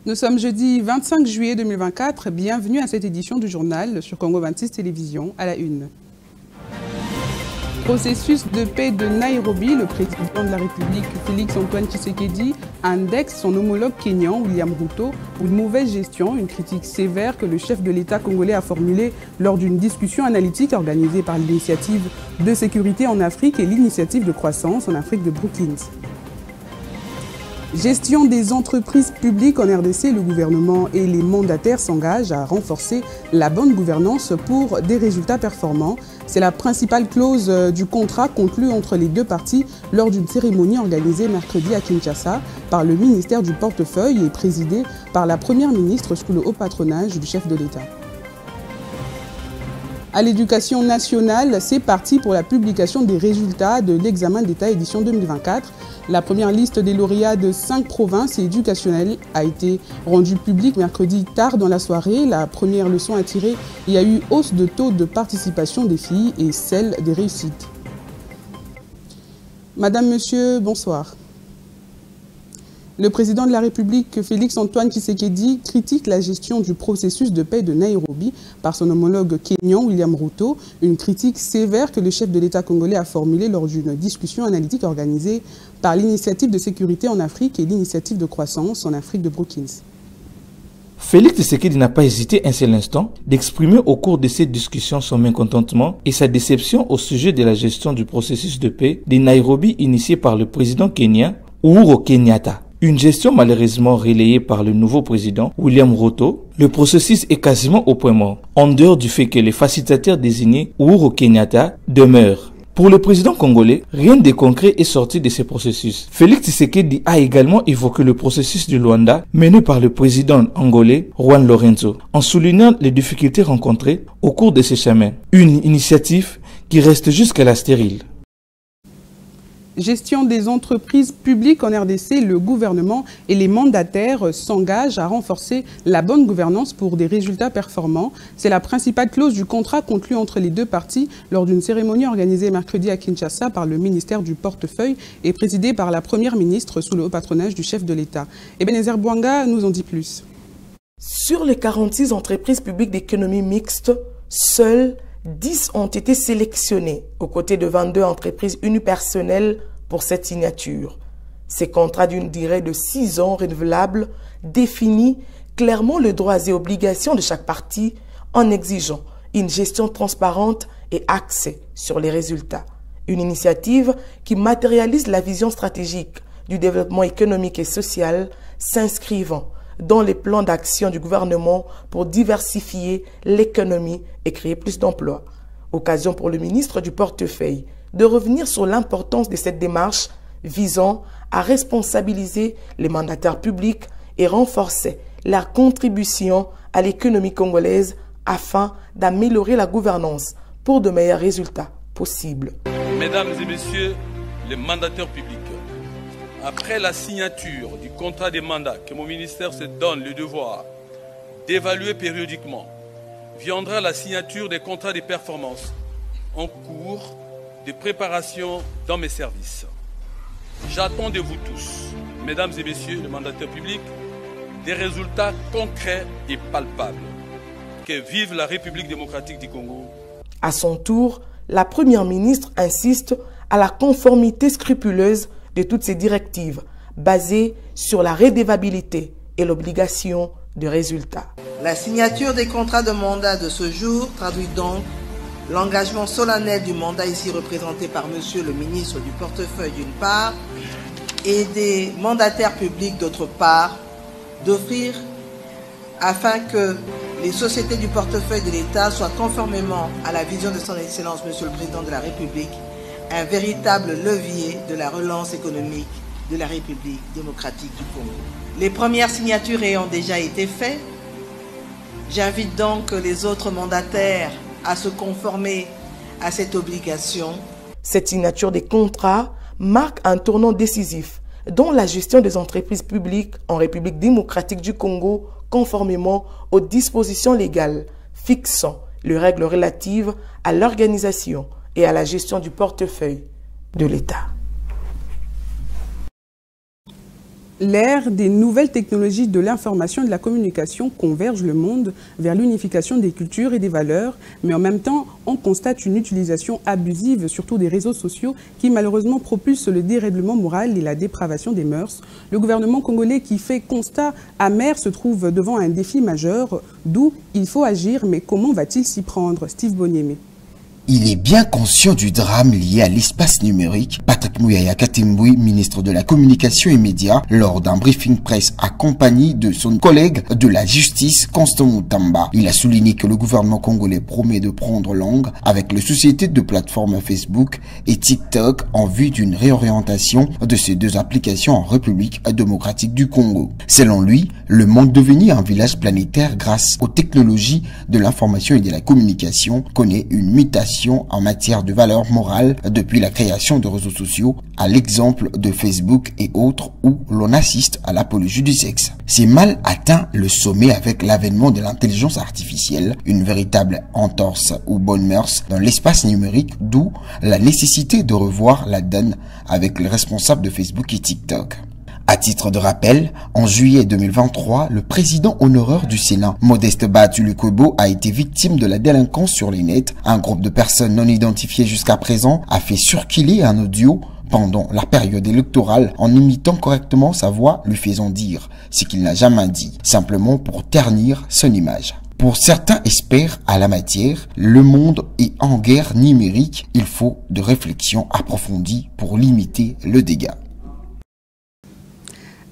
Nous sommes jeudi 25 juillet 2024. Bienvenue à cette édition du journal sur Congo 26 Télévision à la une. Processus de paix de Nairobi, le président de la République Félix-Antoine Tshisekedi indexe son homologue kényan William Ruto pour une mauvaise gestion, une critique sévère que le chef de l'État congolais a formulée lors d'une discussion analytique organisée par l'Initiative de sécurité en Afrique et l'Initiative de croissance en Afrique de Brookings. Gestion des entreprises publiques en RDC, le gouvernement et les mandataires s'engagent à renforcer la bonne gouvernance pour des résultats performants. C'est la principale clause du contrat conclu entre les deux parties lors d'une cérémonie organisée mercredi à Kinshasa par le ministère du Portefeuille et présidée par la Première ministre sous le haut patronage du chef de l'État. À l'éducation nationale, c'est parti pour la publication des résultats de l'examen d'État édition 2024. La première liste des lauréats de 5 provinces éducationnelles a été rendue publique mercredi tard dans la soirée. La première leçon à tirer, il y a eu hausse de taux de participation des filles et celle des réussites. Madame, Monsieur, bonsoir. Le président de la République, Félix-Antoine Tshisekedi, critique la gestion du processus de paix de Nairobi par son homologue kényan William Ruto, une critique sévère que le chef de l'État congolais a formulée lors d'une discussion analytique organisée par l'Initiative de sécurité en Afrique et l'Initiative de croissance en Afrique de Brookings. Félix Tshisekedi n'a pas hésité un seul instant d'exprimer au cours de cette discussion son mécontentement et sa déception au sujet de la gestion du processus de paix de Nairobi initié par le président kenyan Uhuru Kenyatta. Une gestion malheureusement relayée par le nouveau président William Ruto, le processus est quasiment au point mort, en dehors du fait que les facilitateurs désignés Uhuru Kenyatta demeurent. Pour le président congolais, rien de concret est sorti de ce processus. Félix Tshisekedi a également évoqué le processus du Luanda mené par le président angolais Juan Lorenzo, en soulignant les difficultés rencontrées au cours de ce chemin. Une initiative qui reste jusqu'à stérile. Gestion des entreprises publiques en RDC, le gouvernement et les mandataires s'engagent à renforcer la bonne gouvernance pour des résultats performants. C'est la principale clause du contrat conclu entre les deux parties lors d'une cérémonie organisée mercredi à Kinshasa par le ministère du Portefeuille et présidée par la Première ministre sous le haut patronage du chef de l'État. Ebenezer Bouanga nous en dit plus. Sur les 46 entreprises publiques d'économie mixte, seules 10 ont été sélectionnés aux côtés de 22 entreprises unipersonnelles pour cette signature. Ces contrats d'une durée de 6 ans renouvelables définissent clairement les droits et obligations de chaque partie en exigeant une gestion transparente et axée sur les résultats. Une initiative qui matérialise la vision stratégique du développement économique et social s'inscrivant dans les plans d'action du gouvernement pour diversifier l'économie et créer plus d'emplois. Occasion pour le ministre du Portefeuille de revenir sur l'importance de cette démarche visant à responsabiliser les mandataires publics et renforcer leur contribution à l'économie congolaise afin d'améliorer la gouvernance pour de meilleurs résultats possibles. Mesdames et messieurs les mandataires publics, après la signature du contrat de mandat que mon ministère se donne le devoir d'évaluer périodiquement, viendra la signature des contrats de performance en cours de préparation dans mes services. J'attends de vous tous, mesdames et messieurs les mandataires publics, des résultats concrets et palpables. Que vive la République démocratique du Congo. À son tour, la Première ministre insiste à la conformité scrupuleuse de toutes ces directives basées sur la redevabilité et l'obligation de résultats. La signature des contrats de mandat de ce jour traduit donc l'engagement solennel du mandat ici représenté par Monsieur le ministre du Portefeuille d'une part et des mandataires publics d'autre part d'offrir afin que les sociétés du portefeuille de l'État soient conformément à la vision de son Excellence Monsieur le Président de la République un véritable levier de la relance économique de la République démocratique du Congo. Les premières signatures ayant déjà été faites, j'invite donc les autres mandataires à se conformer à cette obligation. Cette signature des contrats marque un tournant décisif dans la gestion des entreprises publiques en République démocratique du Congo conformément aux dispositions légales fixant les règles relatives à l'organisation et à la gestion du portefeuille de l'État. L'ère des nouvelles technologies de l'information et de la communication converge le monde vers l'unification des cultures et des valeurs, mais en même temps, on constate une utilisation abusive, surtout des réseaux sociaux, qui malheureusement propulse le dérèglement moral et la dépravation des mœurs. Le gouvernement congolais, qui fait constat amer, se trouve devant un défi majeur, d'où il faut agir, mais comment va-t-il s'y prendre? Steve Boniemé. Il est bien conscient du drame lié à l'espace numérique. Patrick Mouyaya Katemboui, ministre de la Communication et Médias, lors d'un briefing presse accompagné de son collègue de la justice, Constant Moutamba. Il a souligné que le gouvernement congolais promet de prendre langue avec les sociétés de plateformes Facebook et TikTok en vue d'une réorientation de ces deux applications en République démocratique du Congo. Selon lui, le monde devenu un village planétaire grâce aux technologies de l'information et de la communication connaît une mutation en matière de valeurs morales depuis la création de réseaux sociaux, à l'exemple de Facebook et autres où l'on assiste à l'apologie du sexe. C'est mal atteint le sommet avec l'avènement de l'intelligence artificielle, une véritable entorse aux bonnes mœurs dans l'espace numérique, d'où la nécessité de revoir la donne avec les responsables de Facebook et TikTok. À titre de rappel, en juillet 2023, le président honoraire du Sénat, Modeste Bahatulikuebo, a été victime de la délinquance sur les nets. Un groupe de personnes non identifiées jusqu'à présent a fait circuler un audio pendant la période électorale en imitant correctement sa voix, lui faisant dire ce qu'il n'a jamais dit, simplement pour ternir son image. Pour certains experts à la matière, le monde est en guerre numérique. Il faut de réflexions approfondies pour limiter le dégât.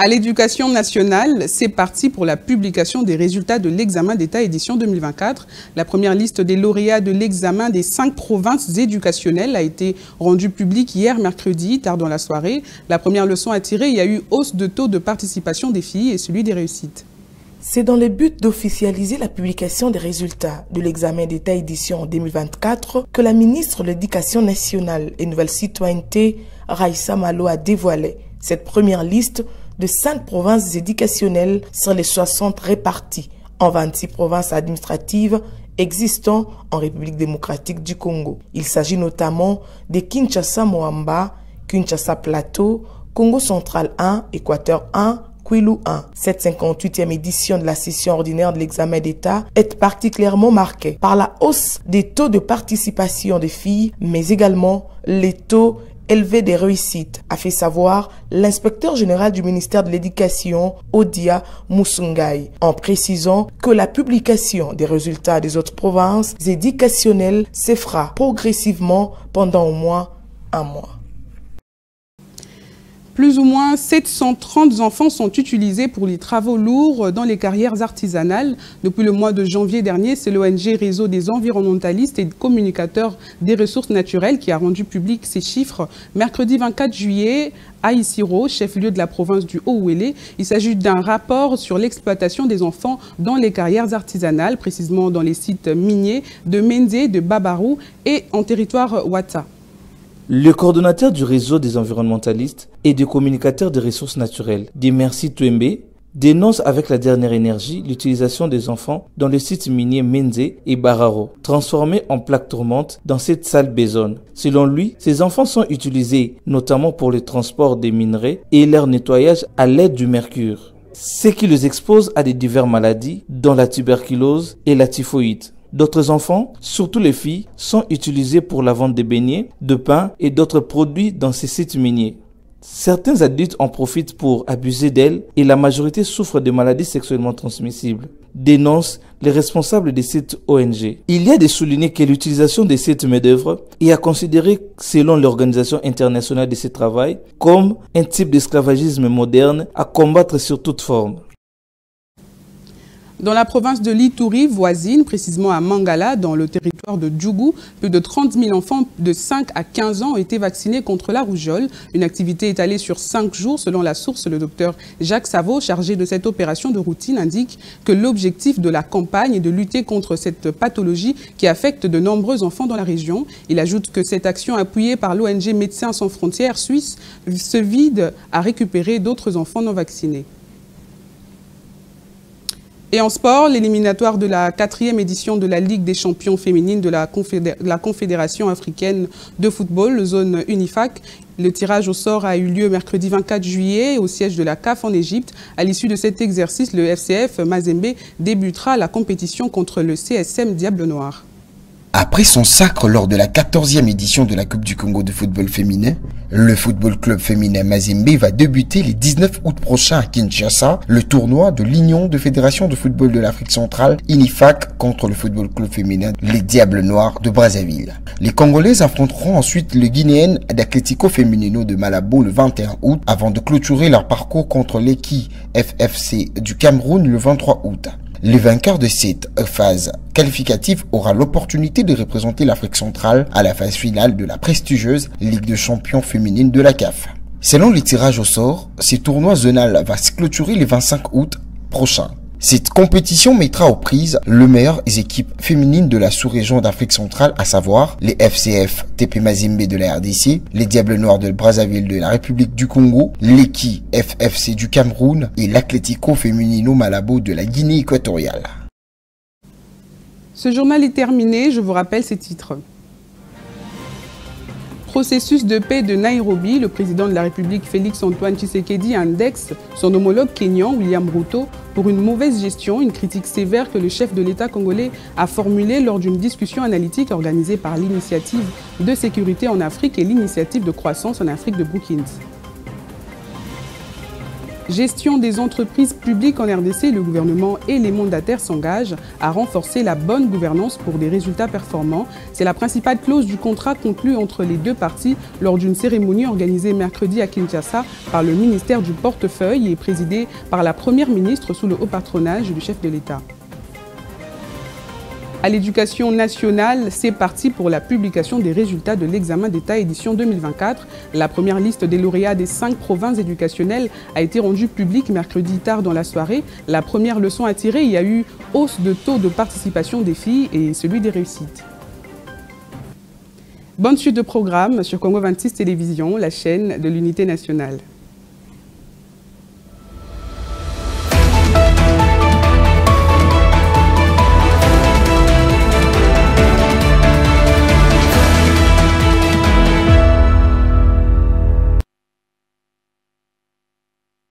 À l'Éducation nationale, c'est parti pour la publication des résultats de l'examen d'État édition 2024. La première liste des lauréats de l'examen des 5 provinces éducationnelles a été rendue publique hier mercredi, tard dans la soirée. La première leçon à tirer, il y a eu hausse de taux de participation des filles et celui des réussites. C'est dans le but d'officialiser la publication des résultats de l'examen d'État édition 2024 que la ministre de l'Éducation nationale et Nouvelle Citoyenneté, Raissa Malo, a dévoilé cette première liste de 5 provinces éducationnelles sur les 60 réparties en 26 provinces administratives existant en République démocratique du Congo. Il s'agit notamment de Kinshasa-Moamba, Kinshasa-Plateau, Congo central 1, Équateur 1, Kwilu 1. Cette 58e édition de la session ordinaire de l'examen d'État est particulièrement marquée par la hausse des taux de participation des filles, mais également les taux élevé des réussites, a fait savoir l'inspecteur général du ministère de l'Éducation, Odia Musungai, en précisant que la publication des résultats des autres provinces éducationnelles se fera progressivement pendant au moins un mois. Plus ou moins 730 enfants sont utilisés pour les travaux lourds dans les carrières artisanales. Depuis le mois de janvier dernier, c'est l'ONG Réseau des environnementalistes et communicateurs des ressources naturelles qui a rendu public ces chiffres. Mercredi 24 juillet, à Isiro, chef-lieu de la province du Haut-Ouélé, il s'agit d'un rapport sur l'exploitation des enfants dans les carrières artisanales, précisément dans les sites miniers de Menze, de Babarou et en territoire Ouata. Le coordonnateur du réseau des environnementalistes et des communicateurs des ressources naturelles, Dimersi Twembe, dénonce avec la dernière énergie l'utilisation des enfants dans le site minier Menze et Bararo, transformés en plaques tourmentes dans cette sale besonne. Selon lui, ces enfants sont utilisés notamment pour le transport des minerais et leur nettoyage à l'aide du mercure, ce qui les expose à des diverses maladies, dont la tuberculose et la typhoïde. D'autres enfants, surtout les filles, sont utilisés pour la vente de beignets, de pain et d'autres produits dans ces sites miniers. Certains adultes en profitent pour abuser d'elles et la majorité souffre de maladies sexuellement transmissibles, dénoncent les responsables des sites ONG. Il y a de souligner que l'utilisation de cette main-d'œuvre est à considérer, selon l'Organisation internationale de ce travail, comme un type d'esclavagisme moderne à combattre sur toute forme. Dans la province de l'Ituri voisine, précisément à Mangala, dans le territoire de Djougou, plus de 30 000 enfants de 5 à 15 ans ont été vaccinés contre la rougeole. Une activité étalée sur 5 jours. Selon la source, le docteur Jacques Savot, chargé de cette opération de routine, indique que l'objectif de la campagne est de lutter contre cette pathologie qui affecte de nombreux enfants dans la région. Il ajoute que cette action appuyée par l'ONG Médecins sans frontières suisse se vide à récupérer d'autres enfants non vaccinés. Et en sport, l'éliminatoire de la 4e édition de la Ligue des champions féminines de la Confédération africaine de football, zone UNIFAC. Le tirage au sort a eu lieu mercredi 24 juillet au siège de la CAF en Égypte. À l'issue de cet exercice, le FCF Mazembe débutera la compétition contre le CSM Diable Noir. Après son sacre lors de la 14e édition de la Coupe du Congo de football féminin, le football club féminin Mazembe va débuter le 19 août prochain à Kinshasa le tournoi de l'Union de fédération de football de l'Afrique centrale, UNIFAC, contre le football club féminin les Diables Noirs de Brazzaville. Les Congolaises affronteront ensuite le Guinéen d'Atlético Femenino de Malabo le 21 août avant de clôturer leur parcours contre l'Eki FFC du Cameroun le 23 août. Le vainqueur de cette phase qualificative aura l'opportunité de représenter l'Afrique centrale à la phase finale de la prestigieuse Ligue de champions féminine de la CAF. Selon les tirages au sort, ce tournoi zonal va se clôturer le 25 août prochain. Cette compétition mettra aux prises les meilleures équipes féminines de la sous-région d'Afrique centrale, à savoir les FCF TP Mazembe de la RDC, les Diables Noirs de Brazzaville de la République du Congo, l'Eki FFC du Cameroun et l'Atlético Femenino Malabo de la Guinée équatoriale. Ce journal est terminé, je vous rappelle ces titres. Processus de paix de Nairobi, le président de la République Félix-Antoine Tshisekedi indexe son homologue kényan William Ruto pour une mauvaise gestion, une critique sévère que le chef de l'État congolais a formulée lors d'une discussion analytique organisée par l'Initiative de sécurité en Afrique et l'Initiative de croissance en Afrique de Brookings. Gestion des entreprises publiques en RDC, le gouvernement et les mandataires s'engagent à renforcer la bonne gouvernance pour des résultats performants. C'est la principale clause du contrat conclu entre les deux parties lors d'une cérémonie organisée mercredi à Kinshasa par le ministère du Portefeuille et présidée par la Première ministre sous le haut patronage du chef de l'État. À l'éducation nationale, c'est parti pour la publication des résultats de l'examen d'État édition 2024. La première liste des lauréats des 5 provinces éducationnelles a été rendue publique mercredi tard dans la soirée. La première leçon à tirer, il y a eu hausse de taux de participation des filles et celui des réussites. Bonne suite de programme sur Congo 26 Télévision, la chaîne de l'unité nationale.